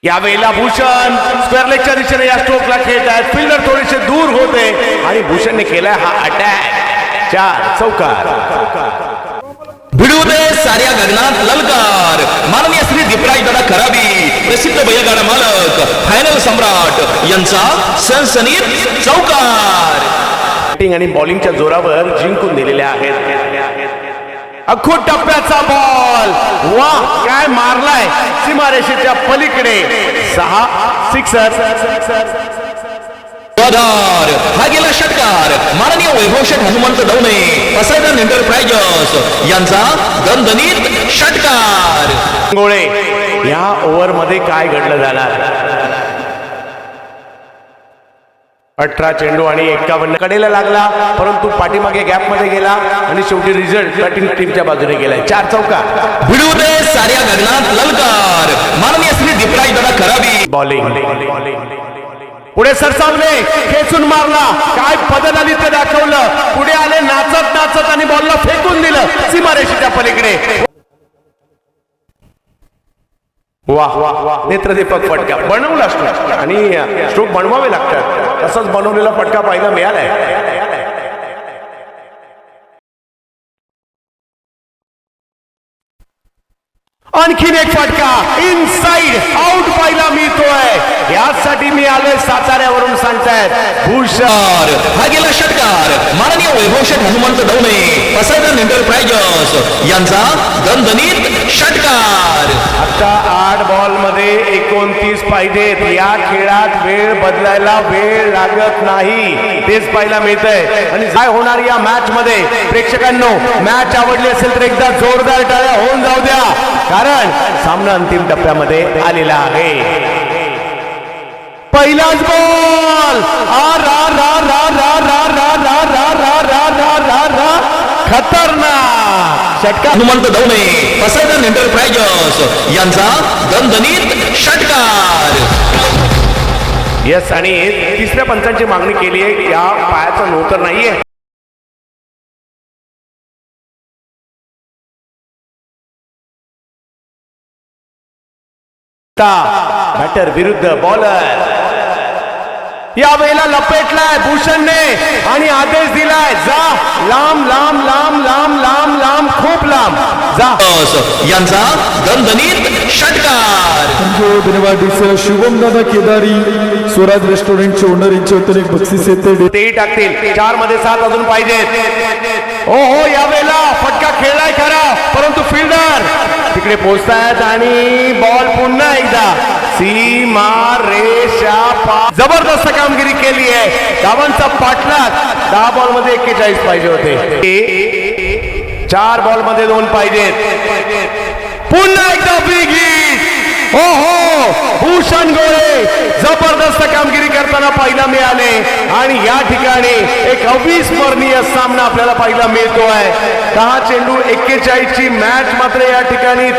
यावेळेला भूषण स्क्वेअर लेगच्या दिशेने या स्ट्रोकला खेळत आहेत. फिल्डर थोडेसे दूर होते आणि भूषणने केलाय हा अटॅक. 4 चौकार. भिडू दे साऱ्या गगनात ललकार. माननीय श्री दीपराज दादा खराबी प्रसिद्ध बैलगाडा मालक फायनल सम्राट यांचा सनसनीत चौकार. बॅटिंग आणि बॉलिंगच्या जोरावर जिंकून दिलेल्या आहेत. अखूट टप्प्याचा बॉल. वाह, काय मारलाय सीमारेषेच्या पलीकडे. 6 सिक्सर. हा गेला षटकार. माननीय वैभव शेठ हनुमंत दवणे पसायदान एंटरप्राइजेस यांचा दणदणीत षटकार. गोळे या ओव्हर मध्ये काय घडलं जाणार. 18 चेंडू आणि 51 कडेला लागला, परंतु पाठीमागे गॅप मध्ये गेला आणि शेवटी रिझल्ट बॅटिंग टीमच्या बाजूने गेलाय. 4 चौकार. भिडू दे साऱ्या गगनात ललकार. माननीय श्री दीपराज दादा खराबी. बॉलिंग पुढे सरसावले, खेचून मारला. काय पदन आली ते दाखवलं. पुढे आले नाचत नाचत आणि बॉलला फेकून दिलं सीमारेषेच्या पलीकडे. वाह वाह वाह, नेत्रदीपक फटका बनवला स्ट्रोक आणि स्ट्रोक बनवावे लागतात. तसंच बनवलेला फटका पाहायला मिळालाय. आणखीन एक फटका इनसाइड आउट पाहायला मिळतोय. यासाठी मी आलोय साताऱ्यावरून सांगतायत भूषण. हा गेला षटकार. माननीय वैभव शेठ हनुमंत दवणे पसायदान एंटरप्राइजेस यांचा दणदणीत षटकार. आता 8 बॉल मध्ये 29 पाहिजेत. या खेळात वेळ बदलायला वेळ लागत नाही, तेच पाहायला मिळतंय. आणि काय होणार या मॅच मध्ये प्रेक्षकांनो, मॅच आवडली असेल तर एकदा जोरदार टाळ्या होऊन जाऊ द्या, कारण सामना अंतिम टप्प्यामध्ये आलेला आहे. पहिलाच बॉल. खतरनाक षटकार. हनुमंत दवणे पसायदान एंटरप्राइजेस यांचा दणदणीत षटकार. यस, आणि तिसऱ्या पंचांची मागणी केली आहे. या पायाचा नोतर नाहीये. बॅटर विरुद्ध बॉलर. यावेळेला लपेटलाय भूषणने आणि आदेश दिलाय, जा लांब लांब लांब लांब लांब लांब खूप लांब जा. यांचा दणदणीत षटकार. धन्यवाद. शुभम दादा केदारी स्वराज रेस्टॉरंटचे ओनर यांच्या वतीने एक बक्षीस येते, तेही टाकतील. 4 मध्ये 7 अजून पाहिजेत. हो हो, यावेळेला फटका खेळलाय खरा, परंतु फिल्डर तिकडे पोहोचतायत आणि बॉल पुन्हा एकदा सीमा रेषा पार. जबरदस्त कामगिरी केली आहे. धावांचा पाठलाग. 10 बॉल मध्ये 41 पाहिजे होते. 4 बॉल मध्ये 2 पाहिजेत. पुन्हा एकदा बिग हिट. हो हो, भूषण गोळे जबरदस्त कामगिरी करताना पाहायला मिळाले आणि या ठिकाणी एक अविस्मरणीय सामना आपल्याला पाहायला मिळतोय. 10 चेंडू 41 ची मॅच मात्र या ठिकाणी